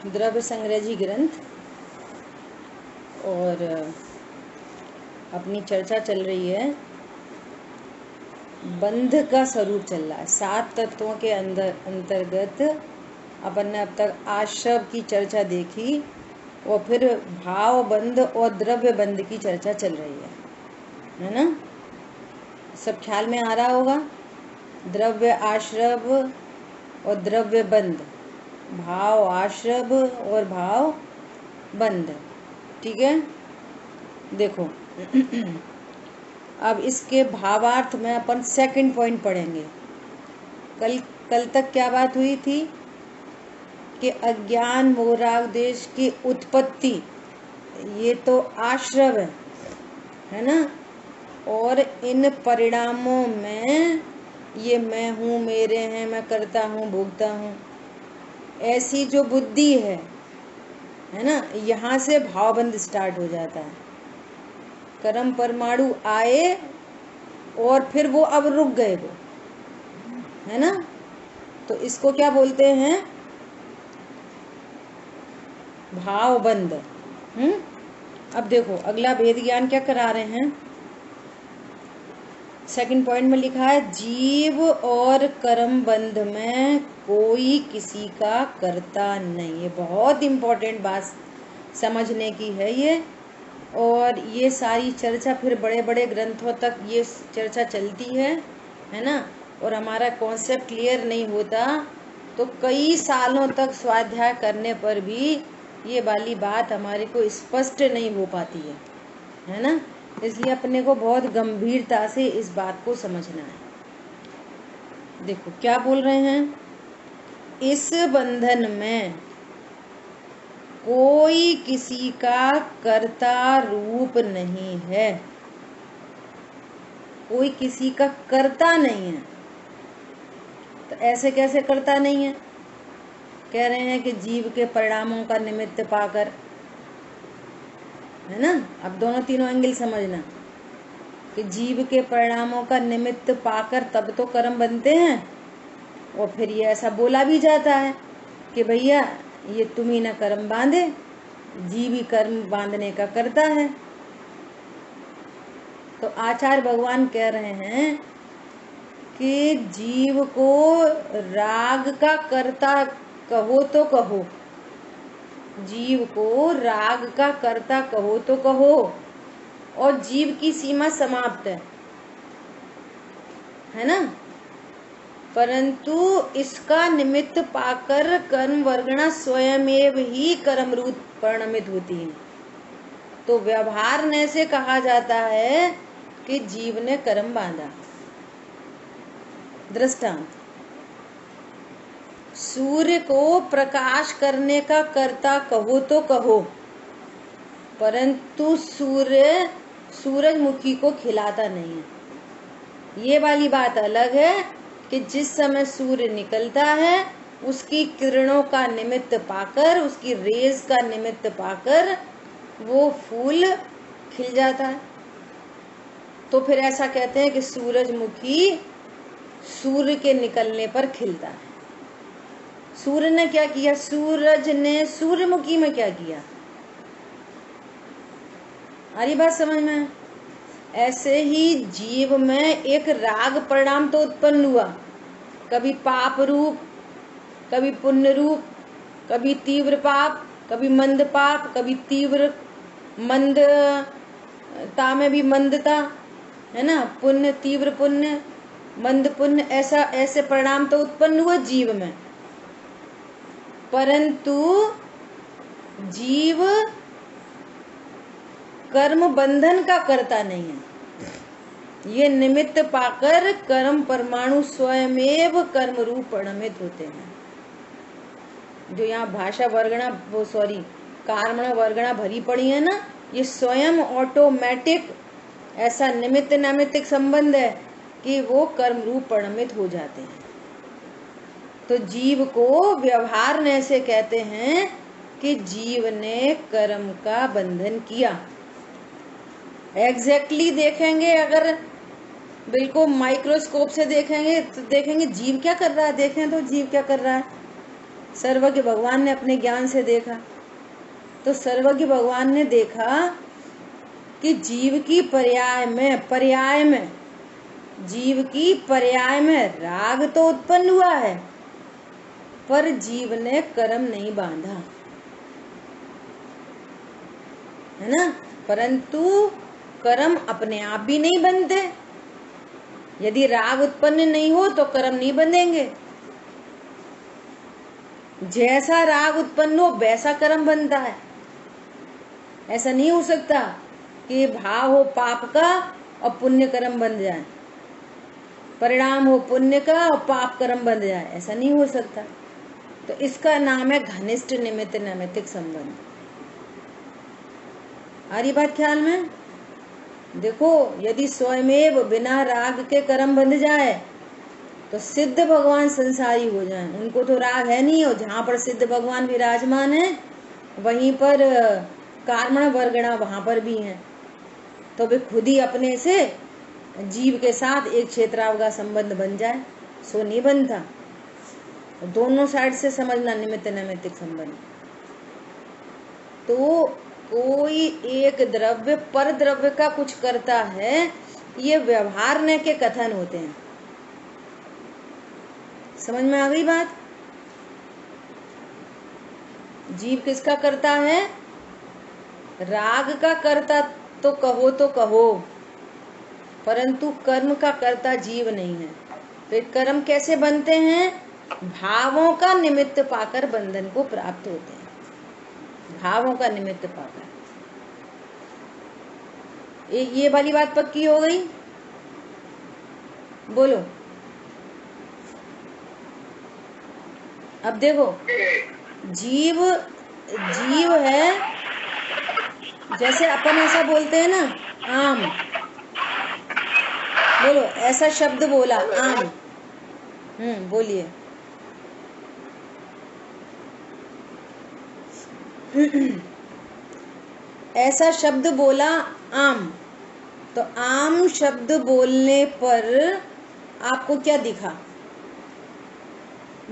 द्रव्य संग्रही ग्रंथ और अपनी चर्चा चल रही है। बंध का स्वरूप चल रहा है। 7 तत्वों के अंतर्गत अपन ने अब तक आश्रव की चर्चा देखी और फिर भाव बंध और द्रव्य बंध की चर्चा चल रही है ना। सब ख्याल में आ रहा होगा। द्रव्य आश्रव और द्रव्य बंध, भाव आश्रव और भाव बंध। ठीक है, देखो अब इसके भावार्थ में अपन सेकंड पॉइंट पढ़ेंगे। कल तक क्या बात हुई थी कि अज्ञान मोरादेश की उत्पत्ति ये तो आश्रव है ना, और इन परिणामों में ये मैं हूँ, मेरे हैं, मैं करता हूँ, भोगता हूँ, ऐसी जो बुद्धि है ना, यहाँ से भावबंध स्टार्ट हो जाता है। कर्म परमाणु आए और फिर वो अब रुक गए वो, है ना। तो इसको क्या बोलते हैं? भावबंध। अब देखो अगला वेद ज्ञान क्या करा रहे हैं। सेकंड पॉइंट में लिखा है जीव और कर्म बंध में कोई किसी का कर्ता नहीं। ये बहुत इंपॉर्टेंट बात समझने की है ये। और ये सारी चर्चा फिर बड़े बड़े ग्रंथों तक ये चर्चा चलती है ना। और हमारा कॉन्सेप्ट क्लियर नहीं होता तो कई सालों तक स्वाध्याय करने पर भी ये वाली बात हमारे को स्पष्ट नहीं हो पाती है ना। इसलिए अपने को बहुत गंभीरता से इस बात को समझना है। देखो क्या बोल रहे हैं, इस बंधन में कोई किसी का कर्ता रूप नहीं है। कोई किसी का कर्ता नहीं है। तो ऐसे कैसे कर्ता नहीं है? कह रहे हैं कि जीव के परिणामों का निमित्त पाकर, है ना। अब दोनों तीनों एंगल समझना कि जीव के परिणामों का निमित्त पाकर तब तो कर्म बनते हैं। और फिर ये ऐसा बोला भी जाता है कि भैया ये तुम ही ना कर्म बांधे, जीव ही कर्म बांधने का करता है। तो आचार्य भगवान कह रहे हैं कि जीव को राग का कर्ता कहो तो कहो, जीव को राग का कर्ता कहो तो कहो, और जीव की सीमा समाप्त है ना। परंतु इसका निमित्त पाकर कर्म वर्गणा स्वयमेव ही कर्म रूप परिणमित होती है। तो व्यवहार ने से कहा जाता है कि जीव ने कर्म बांधा। दृष्टांत, सूर्य को प्रकाश करने का कर्ता कहो तो कहो, परंतु सूर्य सूरजमुखी को खिलाता नहीं है। ये वाली बात अलग है कि जिस समय सूर्य निकलता है उसकी किरणों का निमित्त पाकर, उसकी रेज का निमित्त पाकर वो फूल खिल जाता है। तो फिर ऐसा कहते हैं कि सूरजमुखी सूर्य के निकलने पर खिलता है। सूर्य ने क्या किया? सूरज ने सूर्यमुखी में क्या किया? आ रही बात समझ में? ऐसे ही जीव में एक राग परिणाम तो उत्पन्न हुआ, कभी पाप रूप, कभी पुण्य रूप, कभी तीव्र पाप, कभी मंद पाप, कभी तीव्र मंदता में भी मंदता, है ना। पुण्य, तीव्र पुण्य, मंद पुण्य, ऐसा ऐसे परिणाम तो उत्पन्न हुआ जीव में। परंतु जीव कर्म बंधन का कर्ता नहीं है। ये निमित्त पाकर कर्म परमाणु स्वयमेव कर्म रूप परिणमित होते हैं। जो यहाँ भाषा वर्गणा कार्मण वर्गणा भरी पड़ी है ना, ये स्वयं ऑटोमेटिक ऐसा निमित्त नैमित्तिक संबंध है कि वो कर्म रूप परिणमित हो जाते हैं। तो जीव को व्यवहार ने से कहते हैं कि जीव ने कर्म का बंधन किया। एग्जैक्टली देखेंगे, अगर बिल्कुल माइक्रोस्कोप से देखेंगे तो देखेंगे जीव क्या कर रहा है। देखें तो जीव क्या कर रहा है, सर्वज्ञ भगवान ने अपने ज्ञान से देखा, तो सर्वज्ञ भगवान ने देखा कि जीव की पर्याय में जीव की पर्याय में राग तो उत्पन्न हुआ है, पर जीव ने कर्म नहीं बांधा, है ना। परंतु कर्म अपने आप भी नहीं बनते। यदि राग उत्पन्न नहीं हो तो कर्म नहीं बनेंगे। जैसा राग उत्पन्न हो वैसा कर्म बनता है। ऐसा नहीं हो सकता कि भाव हो पाप का और पुण्य कर्म बन जाए, परिणाम हो पुण्य का और पाप कर्म बन जाए, ऐसा नहीं हो सकता। तो इसका नाम है घनिष्ठ निमित्त नैमित्तिक संबंध। आ रही बात ख्याल में? देखो, यदि स्वयमेव बिना राग के कर्म बंध जाए तो सिद्ध भगवान संसारी हो जाएं, उनको तो राग है नहीं, और जहाँ पर सिद्ध भगवान विराजमान है वहीं पर कार्मण वर्गणा वहां पर भी हैं, तो वे खुद ही अपने से जीव के साथ एक क्षेत्रावगा संबंध बन जाए, सो नहीं बनता। दोनों साइड से समझना निमित्त नैमित्तिक संबंध। तो कोई एक द्रव्य पर द्रव्य का कुछ करता है, ये व्यवहार न के कथन होते हैं। समझ में आ गई बात? जीव किसका करता है? राग का करता तो कहो, परंतु कर्म का करता जीव नहीं है। फिर कर्म कैसे बनते हैं? भावों का निमित्त पाकर बंधन को प्राप्त होते हैं, भावों का निमित्त पाकर। ये वाली बात पक्की हो गई? बोलो। अब देखो, जीव है, जैसे अपन ऐसा बोलते हैं ना, आम। बोलो, ऐसा शब्द बोला आम। बोलिए। ऐसा शब्द बोला आम, तो आम शब्द बोलने पर आपको क्या दिखा?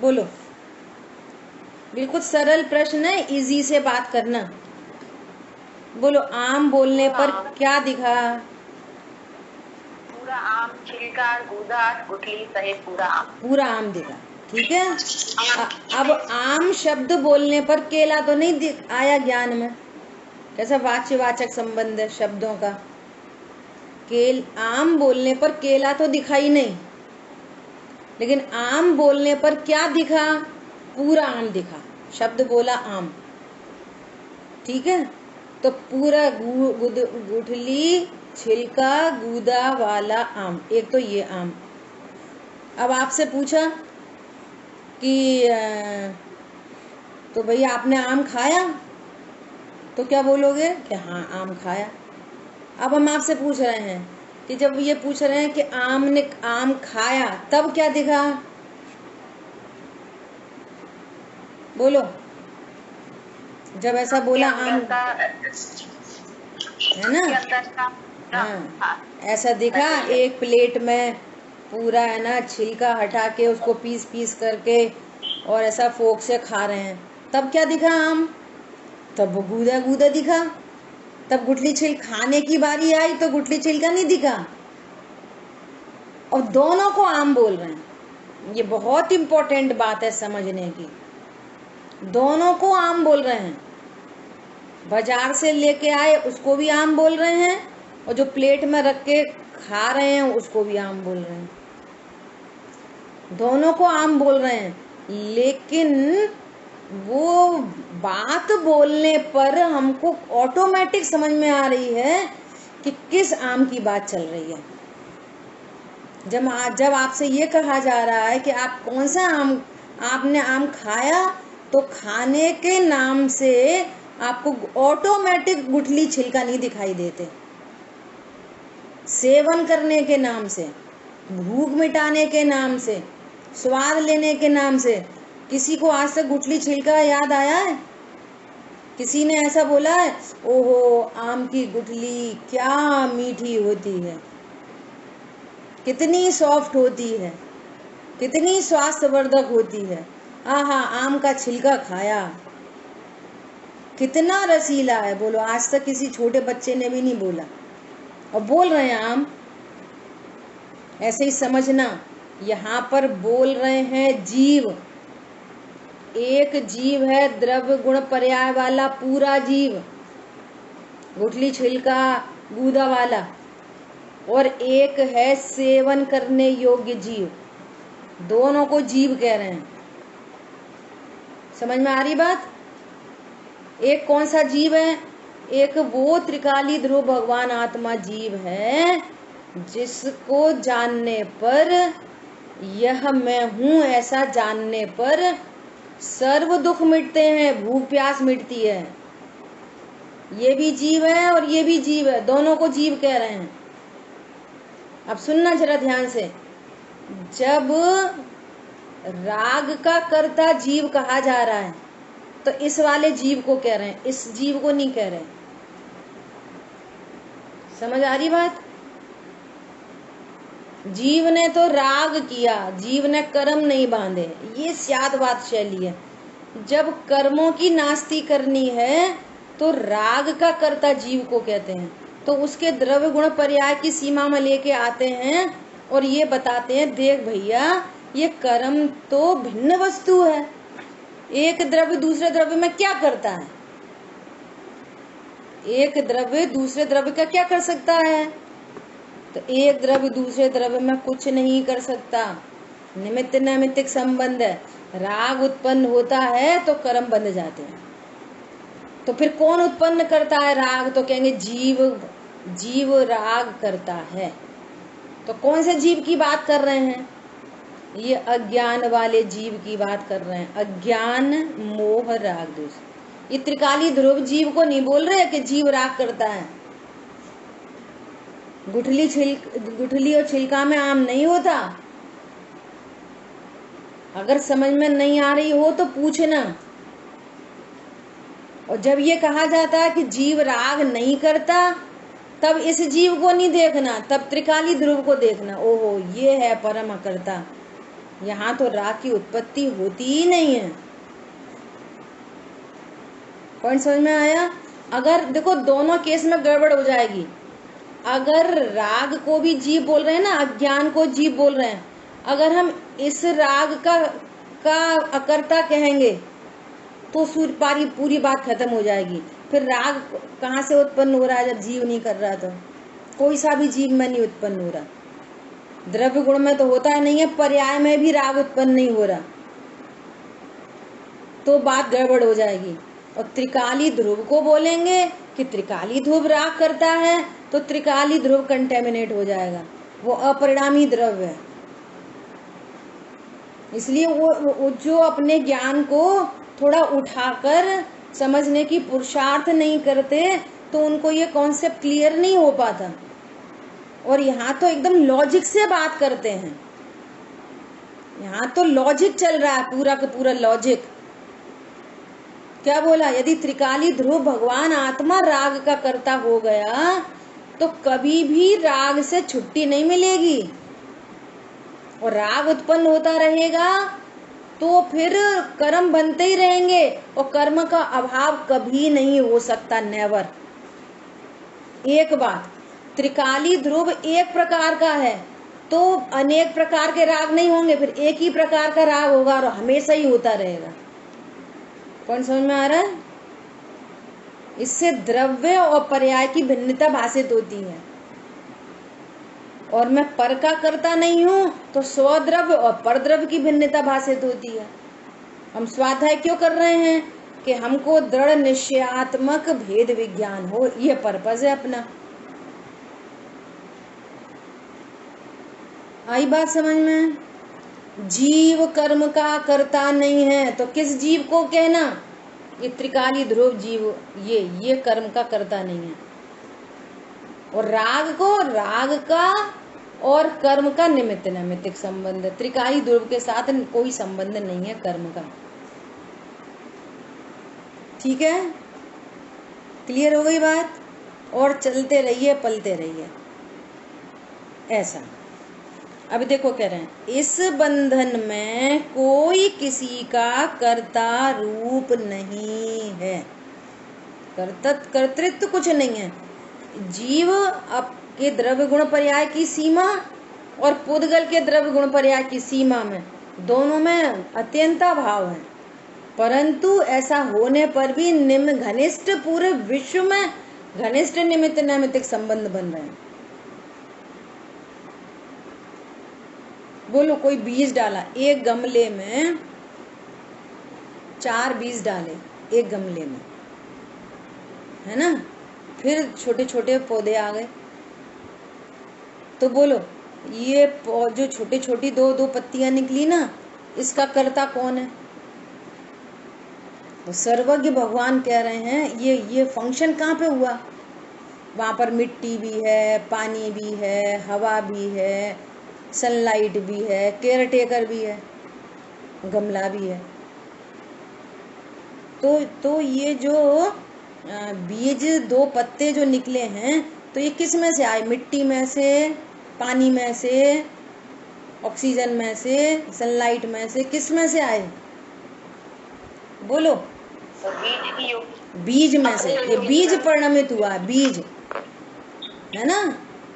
बोलो। बिल्कुल सरल प्रश्न है, इजी से बात करना। बोलो, आम बोलने पर क्या दिखा? पूरा आम, छिलका, गूदा, गुठली सहित पूरा आम। पूरा आम दिखा, ठीक है। अब आम शब्द बोलने पर केला तो नहीं आया ज्ञान में। कैसा वाच्यवाचक संबंध है शब्दों का। आम बोलने पर केला तो दिखाई नहीं, लेकिन आम बोलने पर क्या दिखा? पूरा आम दिखा। शब्द बोला आम, ठीक है। तो पूरा गुठली, छिलका, गूदा वाला आम, एक तो ये आम। अब आपसे पूछा कि तो भैया आपने आम खाया, तो क्या बोलोगे कि हाँ आम खाया। अब हम आपसे पूछ रहे हैं कि जब ये पूछ रहे हैं कि आम खाया, तब क्या दिखा? बोलो। जब ऐसा बोला आम, है ना? हाँ, ऐसा दिखा। एक प्लेट में पूरा, है ना, छिलका हटा के उसको पीस पीस करके और ऐसा फोक से खा रहे हैं, तब क्या दिखा? आम। तब वो गूदा गूदा दिखा। तब गुठली छिल खाने की बारी आई तो गुठली छिलका नहीं दिखा, और दोनों को आम बोल रहे हैं। ये बहुत इंपॉर्टेंट बात है समझने की। दोनों को आम बोल रहे हैं। बाजार से लेके आए उसको भी आम बोल रहे हैं, और जो प्लेट में रख के खा रहे हैं उसको भी आम बोल रहे हैं। दोनों को आम बोल रहे हैं, लेकिन वो बात बोलने पर हमको ऑटोमेटिक समझ में आ रही है कि किस आम की बात चल रही है। जब आपसे ये कहा जा रहा है कि आप कौन सा आम, आपने आम खाया, तो खाने के नाम से आपको ऑटोमेटिक गुठली छिलका नहीं दिखाई देते। सेवन करने के नाम से, भूख मिटाने के नाम से, स्वाद लेने के नाम से किसी को आज तक गुठली छिलका याद आया है? किसी ने ऐसा बोला है, ओहो आम की गुठली क्या मीठी होती है, कितनी सॉफ्ट होती है, कितनी स्वास्थ्यवर्धक होती है, आहा आम का छिलका खाया, कितना रसीला है। बोलो, आज तक किसी छोटे बच्चे ने भी नहीं बोला, और बोल रहे हैं आम। ऐसे ही समझना, यहाँ पर बोल रहे हैं जीव। एक जीव है द्रव्य गुण पर्याय वाला पूरा जीव, गुठली छिलका गूदा वाला, और एक है सेवन करने योग्य जीव। दोनों को जीव कह रहे हैं। समझ में आ रही बात? एक कौन सा जीव है? एक वो त्रिकाली ध्रुव भगवान आत्मा जीव है जिसको जानने पर, यह मैं हूं ऐसा जानने पर सर्व दुख मिटते हैं, भूख प्यास मिटती है। ये भी जीव है और ये भी जीव है, दोनों को जीव कह रहे हैं। अब सुनना जरा ध्यान से। जब राग का कर्ता जीव कहा जा रहा है तो इस वाले जीव को कह रहे हैं, इस जीव को नहीं कह रहे। समझ आ रही बात? जीव ने तो राग किया, जीव ने कर्म नहीं बांधे, ये स्यादवाद शैली है। जब कर्मों की नास्ती करनी है तो राग का कर्ता जीव को कहते हैं। तो उसके द्रव्य गुण पर्याय की सीमा में लेके आते हैं और ये बताते हैं, देख भैया ये कर्म तो भिन्न वस्तु है। एक द्रव्य दूसरे द्रव्य में क्या करता है? एक द्रव्य दूसरे द्रव्य का क्या कर सकता है? तो एक द्रव्य दूसरे द्रव्य में कुछ नहीं कर सकता। निमित्त नैमित्तिक संबंध है। राग उत्पन्न होता है तो कर्म बंध जाते हैं। तो फिर कौन उत्पन्न करता है राग? तो कहेंगे जीव, जीव राग करता है। तो कौन से जीव की बात कर रहे हैं? ये अज्ञान वाले जीव की बात कर रहे हैं। अज्ञान मोह राग दोष। ये त्रिकाली ध्रुव जीव को नहीं बोल रहे कि जीव राग करता है। गुठली और छिलका में आम नहीं होता। अगर समझ में नहीं आ रही हो तो पूछना। और जब ये कहा जाता है कि जीव राग नहीं करता, तब इस जीव को नहीं देखना, तब त्रिकाली ध्रुव को देखना। ओहो, ये है परम अकर्ता, यहाँ तो राग की उत्पत्ति होती ही नहीं है। पॉइंट समझ में आया? अगर देखो दोनों केस में गड़बड़ हो जाएगी। अगर राग को भी जीव बोल रहे हैं ना, अज्ञान को जीव बोल रहे हैं, अगर हम इस राग का अकर्ता कहेंगे तो पूरी बात खत्म हो जाएगी। फिर राग कहाँ से उत्पन्न हो रहा है जब जीव नहीं कर रहा? तो कोई सा भी जीव में नहीं उत्पन्न हो रहा। द्रव्य गुण में तो होता है नहीं है, पर्याय में भी राग उत्पन्न नहीं हो रहा, तो बात गड़बड़ हो जाएगी। और त्रिकाली ध्रुव को बोलेंगे कि त्रिकाली ध्रुव राग करता है, तो त्रिकाली ध्रुव कंटेमिनेट हो जाएगा, वो अपरिणामी द्रव्य है। इसलिए वो जो अपने ज्ञान को थोड़ा उठाकर समझने की पुरुषार्थ नहीं करते, तो उनको ये कॉन्सेप्ट क्लियर नहीं हो पाता। और यहाँ तो एकदम लॉजिक से बात करते हैं, यहाँ तो लॉजिक चल रहा है, पूरा का पूरा लॉजिक। क्या बोला? यदि त्रिकाली ध्रुव भगवान आत्मा राग का कर्ता हो गया तो कभी भी राग से छुट्टी नहीं मिलेगी, और राग उत्पन्न होता रहेगा तो फिर कर्म बनते ही रहेंगे, और कर्म का अभाव कभी नहीं हो सकता, नेवर। एक बात, त्रिकाली ध्रुव एक प्रकार का है तो अनेक प्रकार के राग नहीं होंगे, फिर एक ही प्रकार का राग होगा और हमेशा ही होता रहेगा। कौन समझ में आ रहा है? इससे द्रव्य और पर्याय की भिन्नता भाषित होती है। और मैं पर का करता नहीं हूं तो स्वद्रव्य और परद्रव्य की भिन्नता भाषित होती है। हम स्वाध्याय क्यों कर रहे हैं? कि हमको दृढ़ निश्चयात्मक भेद विज्ञान हो, यह पर्पज है अपना। आई बात समझ में? जीव कर्म का करता नहीं है, तो किस जीव को कहना? ये त्रिकाली ध्रुव जीव, ये कर्म का करता नहीं है। और राग को, राग का और कर्म का निमित्त नैमित्तिक संबंध, त्रिकाली ध्रुव के साथ कोई संबंध नहीं है कर्म का। ठीक है, क्लियर हो गई बात? और चलते रहिए, पलते रहिए, ऐसा। अब देखो कह रहे हैं इस बंधन में कोई किसी का कर्ता रूप नहीं है, कर्तृत्व कुछ नहीं है। जीव के द्रव्य गुण पर्याय की सीमा और पुद्गल के द्रव्य गुण पर्याय की सीमा में दोनों में अत्यंता भाव है, परंतु ऐसा होने पर भी निम्न घनिष्ठ पूरे विश्व में घनिष्ठ निमित्त नैमित्तिक संबंध बन रहे हैं। बोलो कोई बीज डाला एक गमले में, 4 बीज डाले एक गमले में, है ना, फिर छोटे छोटे पौधे आ गए, तो बोलो ये जो छोटी छोटी दो पत्तियां निकली ना, इसका कर्ता कौन है? तो सर्वज्ञ भगवान कह रहे हैं ये फंक्शन कहाँ पे हुआ? वहां पर मिट्टी भी है, पानी भी है, हवा भी है, सनलाइट भी है, केयर टेकर भी है, गमला भी है। तो ये जो बीज 2 पत्ते जो निकले हैं, तो ये किस में से आए? मिट्टी में से, पानी में से, ऑक्सीजन में से, सनलाइट में से, किस में से आए? बोलो। बीज में से। ये बीज परिणमित हुआ है, बीज है ना,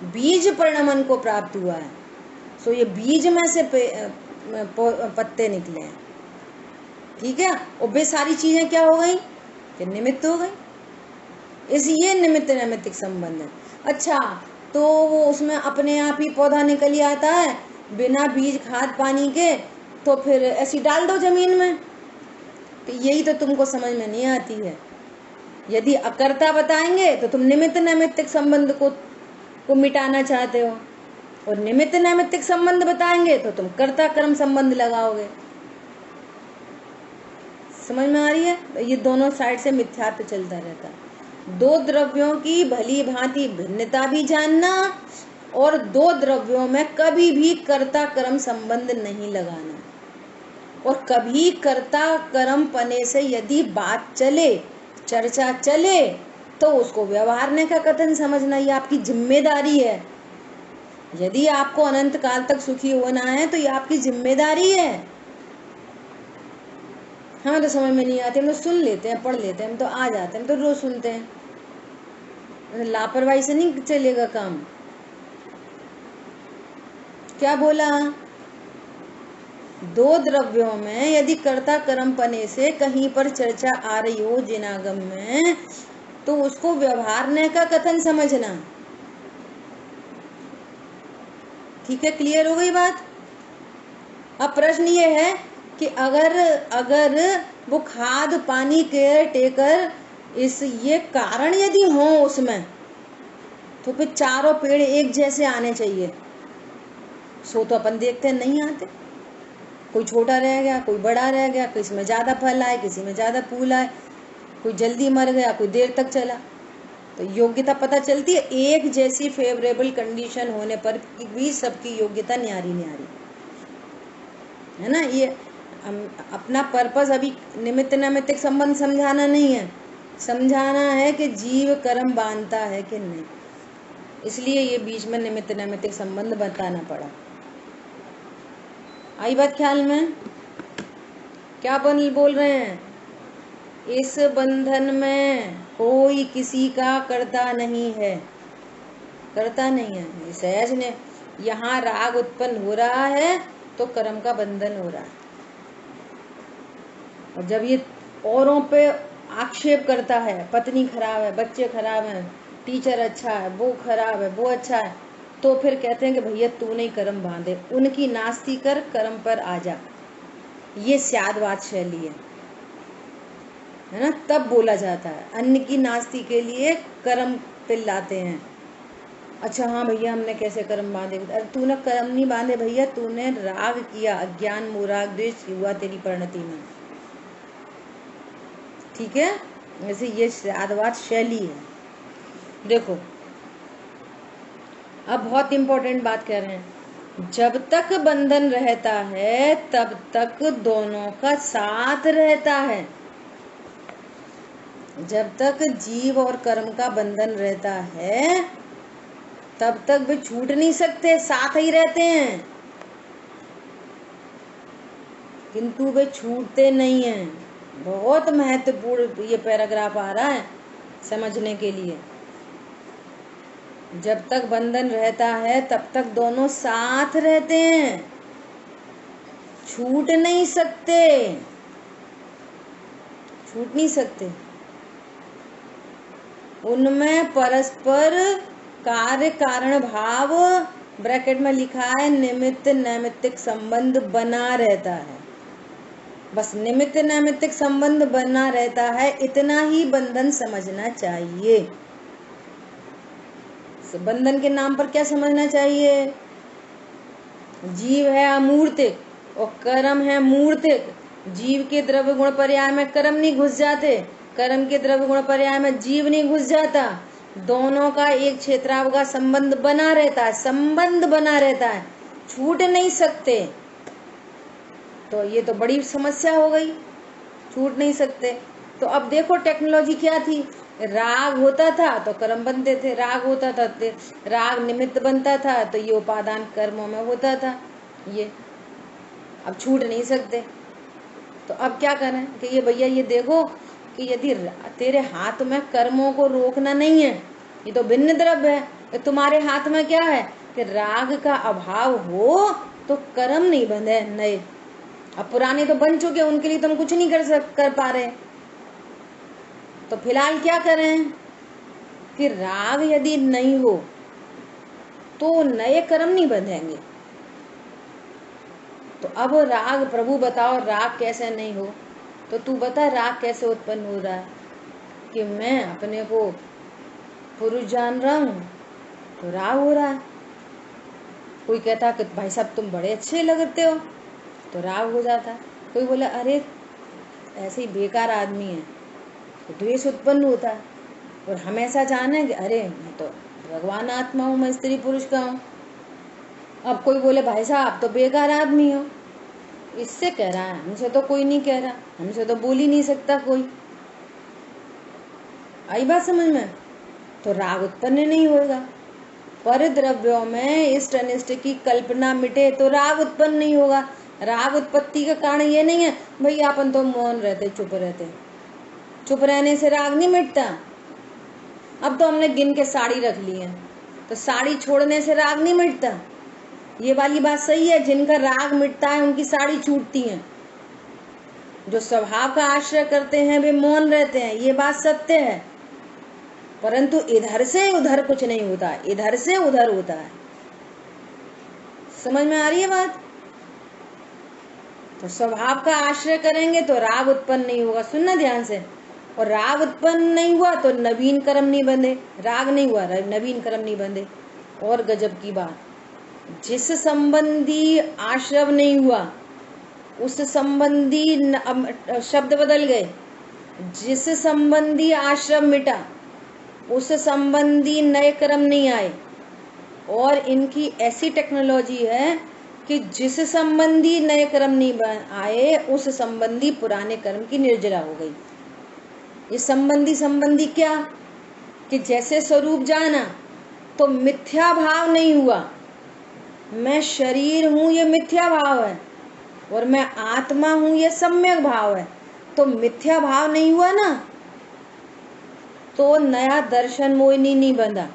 बीज परिणमन को प्राप्त हुआ है। सो ये बीज में से पत्ते निकले हैं, ठीक है। और वे सारी चीजें क्या हो गई? कि निमित्त हो गई। ये निमित्त नैमित्तिक संबंध है। अच्छा, तो वो उसमें अपने आप ही पौधा निकल ही आता है बिना बीज खाद पानी के, तो फिर ऐसी डाल दो जमीन में। तो यही तो तुमको समझ में नहीं आती है। यदि अकर्ता बताएंगे तो तुम निमित्त नैमित्तिक संबंध को मिटाना चाहते हो, और निमित्त नैमित्तिक संबंध बताएंगे तो तुम कर्ता कर्म संबंध लगाओगे। समझ में आ रही है? ये दोनों साइड से मिथ्यात्व चलता रहता है। 2 द्रव्यों की भली भांति भिन्नता भी जानना, और 2 द्रव्यों में कभी भी कर्ता कर्म संबंध नहीं लगाना। और कभी कर्ता कर्म पने से यदि बात चले, चर्चा चले, तो उसको व्यवहारने का कथन समझना, ये आपकी जिम्मेदारी है। यदि आपको अनंत काल तक सुखी होना है तो ये आपकी जिम्मेदारी है। हमें तो समझ में नहीं आती, हम तो सुन लेते हैं, पढ़ लेते हैं, हम तो आ जाते हैं, हम तो रोज सुनते हैं। लापरवाही से नहीं चलेगा काम। क्या बोला? 2 द्रव्यों में यदि कर्ता कर्म पने से कहीं पर चर्चा आ रही हो जिनागम में, तो उसको व्यवहारने का कथन समझना। ठीक है, क्लियर हो गई बात? अब प्रश्न ये है कि अगर वो खाद पानी केयर टेकर ये कारण यदि हो उसमें, तो फिर चारों पेड़ एक जैसे आने चाहिए। सो तो अपन देखते हैं नहीं आते, कोई छोटा रह गया, कोई बड़ा रह गया, किसी में ज्यादा फल आए, किसी में ज्यादा फूल आए, कोई जल्दी मर गया, कोई देर तक चला। तो योग्यता पता चलती है। एक जैसी फेवरेबल कंडीशन होने पर भी सबकी योग्यता न्यारी न्यारी है ना। ये अपना पर्पस अभी निमित्त नैमित्तिक संबंध समझाना नहीं है, समझाना है कि जीव कर्म बांधता है कि नहीं। इसलिए ये बीच में निमित्त नैमित्तिक संबंध बताना पड़ा। आई बात ख्याल में? क्या बोल रहे हैं? इस बंधन में कोई किसी का कर्ता नहीं है, कर्ता नहीं है। सहज ने यहाँ राग उत्पन्न हो रहा है तो कर्म का बंधन हो रहा है। और जब ये औरों पे आक्षेप करता है, पत्नी खराब है, बच्चे खराब हैं, टीचर अच्छा है, वो खराब है, वो अच्छा है, तो फिर कहते हैं कि भैया तू नहीं कर्म बांधे, उनकी नास्ती कर, कर्म पर आ जा। ये स्यादवाद शैली है ना। तब बोला जाता है अन्य की नास्ती के लिए कर्म पे लाते हैं। अच्छा हाँ भैया हमने कैसे कर्म बांधे? अरे तूने कर्म नहीं बांधे भैया, तूने राग किया, अज्ञान मोराग द्वेष हुआ तेरी परिणति में। ठीक है, वैसे ये स्यादवाद शैली है। देखो अब बहुत इंपॉर्टेंट बात कह रहे हैं। जब तक बंधन रहता है तब तक दोनों का साथ रहता है। जब तक जीव और कर्म का बंधन रहता है तब तक वे छूट नहीं सकते, साथ ही रहते हैं। किंतु वे छूटते नहीं हैं। बहुत महत्वपूर्ण ये पैराग्राफ आ रहा है समझने के लिए। जब तक बंधन रहता है तब तक दोनों साथ रहते हैं, छूट नहीं सकते, छूट नहीं सकते। उनमें परस्पर कार्य कारण भाव ब्रैकेट में लिखा है निमित्त नैमित्तिक संबंध बना रहता है। बस निमित्त नैमित्तिक संबंध बना रहता है, इतना ही बंधन समझना चाहिए। बंधन के नाम पर क्या समझना चाहिए? जीव है अमूर्तिक और कर्म है मूर्तिक। जीव के द्रव्य गुण पर्याय में कर्म नहीं घुस जाते, कर्म के द्रव्य गुण पर्याय में जीव नहीं घुस जाता। दोनों का एक क्षेत्रावगा संबंध बना रहता है, संबंध बना रहता है, छूट नहीं सकते। तो ये तो बड़ी समस्या हो गई, छूट नहीं सकते। तो अब देखो टेक्नोलॉजी क्या थी, राग होता था तो कर्म बनते थे, राग होता था तो राग निमित्त बनता था, तो ये उपादान कर्मों में होता था। ये अब छूट नहीं सकते। तो अब क्या करें कि ये भैया ये देखो कि यदि तेरे हाथ में कर्मों को रोकना नहीं है, ये तो भिन्न द्रव्य है, तुम्हारे हाथ में क्या है कि राग का अभाव हो तो कर्म नहीं बंधे नए। अब पुराने तो बन चुके, उनके लिए तुम कुछ नहीं कर पा रहे। तो फिलहाल क्या करें कि राग यदि नहीं हो तो नए कर्म नहीं बंधेंगे। तो अब राग प्रभु बताओ राग कैसे नहीं हो, तो तू बता राग कैसे उत्पन्न हो रहा है कि मैं अपने को पुरुष जान रहा हूं तो राग हो रहा है। कोई कहता कि भाई साहब तुम बड़े अच्छे लगते हो तो राग हो जाता है। कोई बोला अरे ऐसे ही बेकार आदमी है तो द्वेष उत्पन्न होता है। और हमेशा जाने कि अरे मैं तो भगवान आत्मा हूँ, मैं स्त्री पुरुष का हूँ। अब कोई बोले भाई साहब आप तो बेकार आदमी हो, इससे कह रहा है, हमसे तो कोई नहीं कह रहा, हमसे तो बोल ही नहीं सकता कोई। आई बात समझ में? तो राग उत्पन्न नहीं होगा। पर द्रव्यों में इष्ट अनिष्ट की कल्पना मिटे तो राग उत्पन्न नहीं होगा। राग उत्पत्ति का कारण ये नहीं है भाई अपन तो मौन रहते, चुप रहते, चुप रहने से राग नहीं मिटता। अब तो हमने गिन के साड़ी रख ली है तो साड़ी छोड़ने से राग नहीं मिटता। ये वाली बात सही है, जिनका राग मिटता है उनकी साड़ी छूटती है। जो स्वभाव का आश्रय करते हैं वे मौन रहते हैं, ये बात सत्य है। परंतु इधर से उधर कुछ नहीं होता, इधर से उधर होता है। समझ में आ रही है बात? तो स्वभाव का आश्रय करेंगे तो राग उत्पन्न नहीं होगा। सुनना ध्यान से। और राग उत्पन्न नहीं हुआ तो नवीन कर्म नहीं बंधे। राग नहीं हुआ, नवीन कर्म नहीं बंधे। और गजब की बात, जिस संबंधी आश्रव नहीं हुआ उस संबंधी शब्द बदल गए। जिस संबंधी आश्रव मिटा उस संबंधी नए कर्म नहीं आए। और इनकी ऐसी टेक्नोलॉजी है कि जिस संबंधी नए कर्म नहीं आए उस संबंधी पुराने कर्म की निर्जरा हो गई। ये संबंधी क्या कि जैसे स्वरूप जाना तो मिथ्या भाव नहीं हुआ, मैं शरीर हूं ये मिथ्या भाव है, और मैं आत्मा हूं ये सम्यक भाव है। तो मिथ्या भाव नहीं हुआ ना, तो नया दर्शन मोहिनी नहीं बंधा।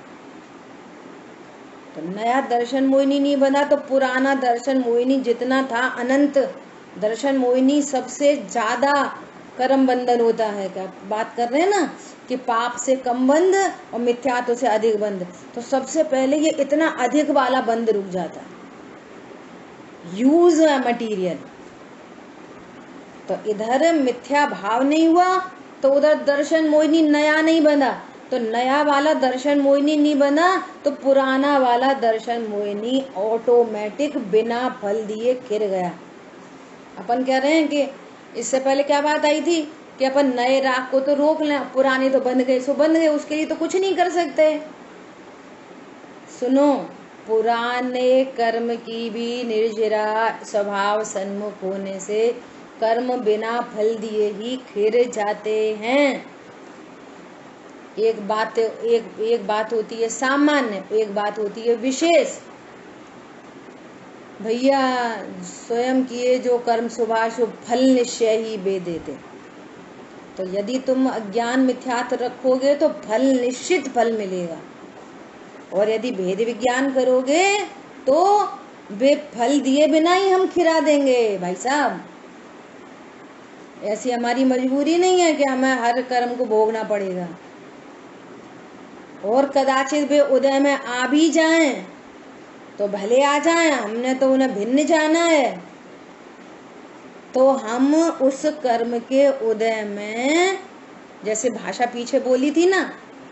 तो नया दर्शन मोहिनी नहीं बना तो पुराना दर्शन मोहिनी जितना था अनंत दर्शन मोहिनी सबसे ज्यादा कर्म बंधन होता है। क्या बात कर रहे हैं ना कि पाप से कम बंध और मिथ्यात्व से अधिक बंध। तो सबसे पहले ये इतना अधिक वाला बंध रुक जाता, यूज मटीरियल। तो इधर मिथ्या भाव नहीं हुआ तो उधर दर्शन मोहिनी नया नहीं बना। तो नया वाला दर्शन मोहिनी नहीं बना तो पुराना वाला दर्शन मोहिनी ऑटोमेटिक बिना फल दिए खिर गया। अपन कह रहे हैं कि इससे पहले क्या बात आई थी कि अपन नए राग को तो रोक लें, पुराने तो बंध गए सो बंध गए, उसके लिए तो कुछ नहीं कर सकते। सुनो, पुराने कर्म की भी निर्जरा स्वभाव सन्मुख होने से कर्म बिना फल दिए ही खिर जाते हैं। एक बात होती है सामान्य, एक बात होती है विशेष। भैया स्वयं किए जो कर्म शुभाशुभ फल निश्चय ही वेदेते। तो यदि तुम अज्ञान मिथ्यात्व रखोगे तो फल निश्चित फल मिलेगा, और यदि भेद विज्ञान करोगे तो वे फल दिए बिना ही हम खिला देंगे। भाई साहब, ऐसी हमारी मजबूरी नहीं है कि हमें हर कर्म को भोगना पड़ेगा। और कदाचित वे उदय में आ भी जाएं तो भले आ जाएं, हमने तो उन्हें भिन्न जाना है। तो हम उस कर्म के उदय में, जैसे भाषा पीछे बोली थी ना,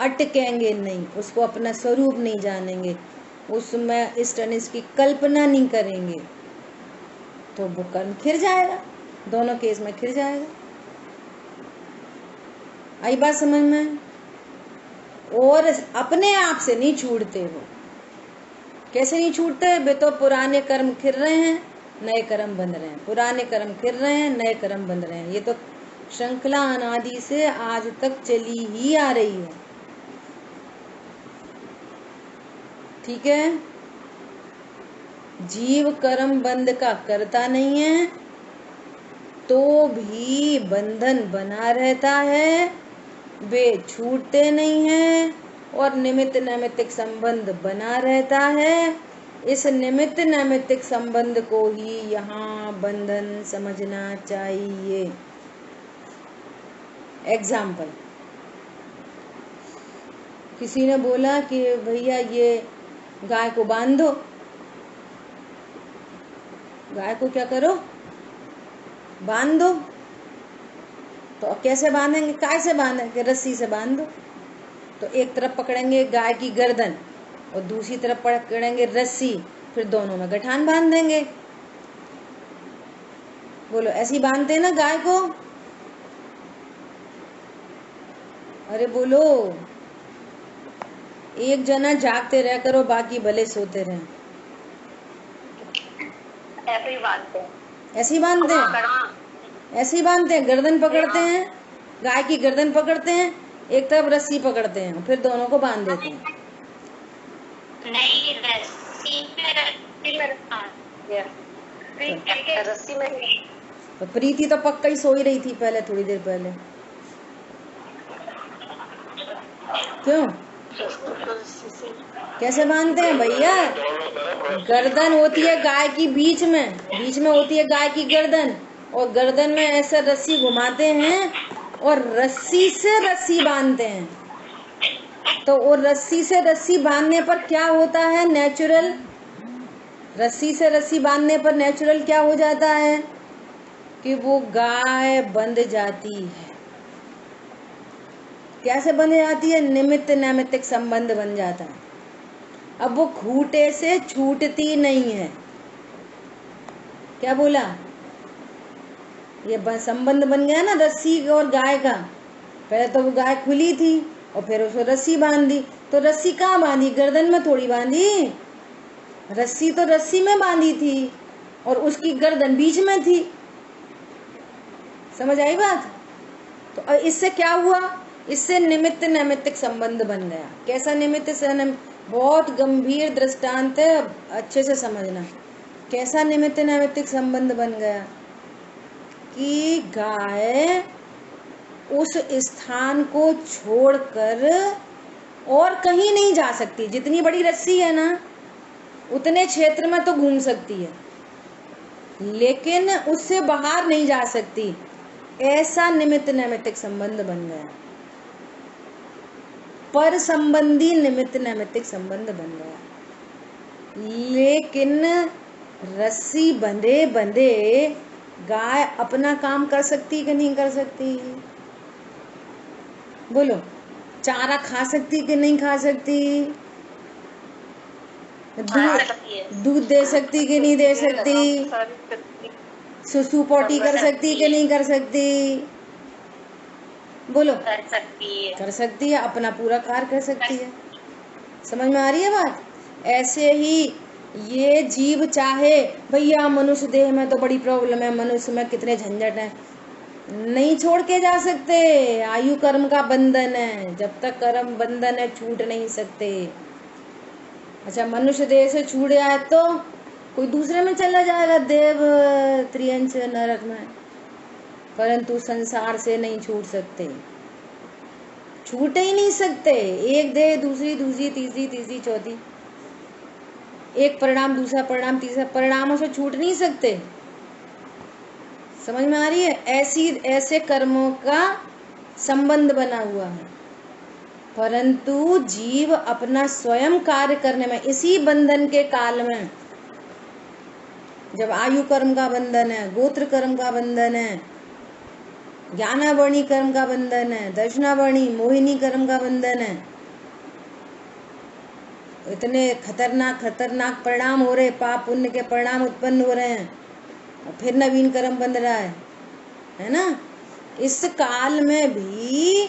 अटकेंगे नहीं, उसको अपना स्वरूप नहीं जानेंगे, उसमें इष्ट अनिष्ट की कल्पना नहीं करेंगे, तो वो कर्म खिर जाएगा। दोनों केस में खिर जाएगा। आई बात समझ में? और अपने आप से नहीं छूटते वो। कैसे नहीं छूटते? वे तो पुराने कर्म खिर रहे हैं, नए कर्म बंध रहे हैं, पुराने कर्म खिर रहे हैं, नए कर्म बंध रहे हैं। ये तो श्रृंखला अनादि से आज तक चली ही आ रही है। ठीक है? जीव कर्म बंध का करता नहीं है तो भी बंधन बना रहता है, वे छूटते नहीं हैं, और निमित्त नैमित्तिक संबंध बना रहता है। इस निमित्त नैमित्तिक संबंध को ही यहाँ बंधन समझना चाहिए। एग्जाम्पल, किसी ने बोला कि भैया ये गाय को बांध दो। गाय को क्या करो? बांध दो। तो कैसे बांधेंगे? काय से बांधेंगे? रस्सी से बांध दो। तो एक तरफ पकड़ेंगे गाय की गर्दन और दूसरी तरफ पकड़ेंगे रस्सी, फिर दोनों में गठान बांध देंगे। बोलो, ऐसी बांधते हैं ना गाय को? अरे बोलो, एक जना जागते रह करो, बाकी भले सोते रहे। ऐसे ही बांधते हैं। ऐसे ही बांधते हैं, ऐसे ही बांधते हैं। गर्दन पकड़ते हैं, गाय की गर्दन पकड़ते हैं, एक तरफ रस्सी पकड़ते हैं, फिर दोनों को बांध देते हैं। नहीं, रस्सी में तो प्रीति तो पक्का ही सो ही रही थी पहले, थोड़ी देर पहले। क्यों? कैसे बांधते हैं भैया? गर्दन होती है गाय की बीच में होती है गाय की गर्दन, और गर्दन में ऐसे रस्सी घुमाते हैं और रस्सी से रस्सी बांधते हैं। तो वो रस्सी से रस्सी बांधने पर क्या होता है? नेचुरल, रस्सी से रस्सी बांधने पर नेचुरल क्या हो जाता है कि वो गाय बंध जाती है। कैसे बंध जाती है? निमित्त नैमित्तिक संबंध बन जाता है। अब वो खूंटे से छूटती नहीं है। क्या बोला? ये संबंध बन गया ना रस्सी और गाय का। पहले तो वो गाय खुली थी और फिर उसको रस्सी बांधी। तो रस्सी कहाँ बांधी? गर्दन में थोड़ी बांधी। रस्सी तो रस्सी में बांधी थी और उसकी गर्दन बीच में थी। समझ आई बात? तो इससे क्या हुआ? इससे निमित्त नैमित्तिक संबंध बन गया। कैसा निमित्त से? बहुत गंभीर दृष्टांत है, अच्छे से समझना। कैसा निमित्त नैमित्तिक संबंध बन गया कि गाय उस स्थान को छोड़कर और कहीं नहीं जा सकती। जितनी बड़ी रस्सी है ना, उतने क्षेत्र में तो घूम सकती है, लेकिन उससे बाहर नहीं जा सकती। ऐसा निमित्त नैमित्तिक संबंध बन गया। पर संबंधी निमित्त नैमित्तिक संबंध बन गया। लेकिन रस्सी बंधे बंधे गाय अपना काम कर सकती कि नहीं कर सकती? बोलो, चारा खा सकती कि नहीं खा सकती? दूध दे सकती कि नहीं दे सकती? सुसु पोटी कर सकती कि नहीं कर सकती? बोलो, कर सकती है। अपना पूरा कार्य कर सकती है। समझ में आ रही है बात? ऐसे ही ये जीव चाहे भैया मनुष्य देह में तो बड़ी प्रॉब्लम है, मनुष्य में कितने झंझट हैं, नहीं छोड़ के जा सकते। आयु कर्म का बंधन है, जब तक कर्म बंधन है छूट नहीं सकते। अच्छा, मनुष्य देह से छूट जाए तो कोई दूसरे में चला जाएगा, देव त्रियंच नरक में, परंतु संसार से नहीं छूट सकते, छूट ही नहीं सकते। एक देह दूसरी, दूसरी तीसरी, तीसरी चौथी, एक परिणाम दूसरा परिणाम तीसरा, परिणामों से छूट नहीं सकते। समझ में आ रही है? ऐसे कर्मों का संबंध बना हुआ है, परंतु जीव अपना स्वयं कार्य करने में, इसी बंधन के काल में, जब आयु कर्म का बंधन है, गोत्र कर्म का बंधन है, ज्ञानावर्णी कर्म का बंधन है, दर्शनावर्णी मोहिनी कर्म का बंधन है, इतने खतरनाक खतरनाक परिणाम हो रहे, पाप पुण्य के परिणाम उत्पन्न हो रहे हैं, और फिर नवीन कर्म बन रहा है ना? इस काल में भी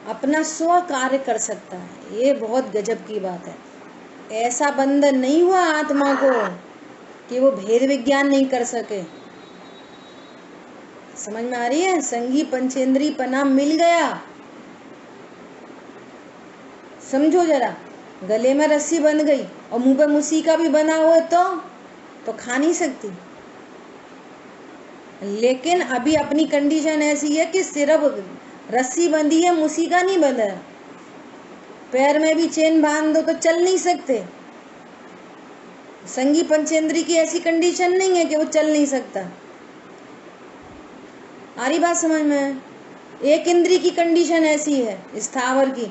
अपना स्व कार्य कर सकता है, ये बहुत गजब की बात है। ऐसा बंधन नहीं हुआ आत्मा को कि वो भेद विज्ञान नहीं कर सके। समझ में आ रही है? संगी पंचेंद्री पना मिल गया। समझो जरा, गले में रस्सी बंध गई और मुंह पे मुसीका भी बना हुआ तो खा नहीं सकती। लेकिन अभी अपनी कंडीशन ऐसी है कि सिर्फ रस्सी बंधी है, मुसीका नहीं बंधा है। पैर में भी चेन बांध दो तो चल नहीं सकते। संगी पंचेंद्री की ऐसी कंडीशन नहीं है कि वो चल नहीं सकता। आ रही बात समझ में? एक इंद्री की कंडीशन ऐसी है स्थावर की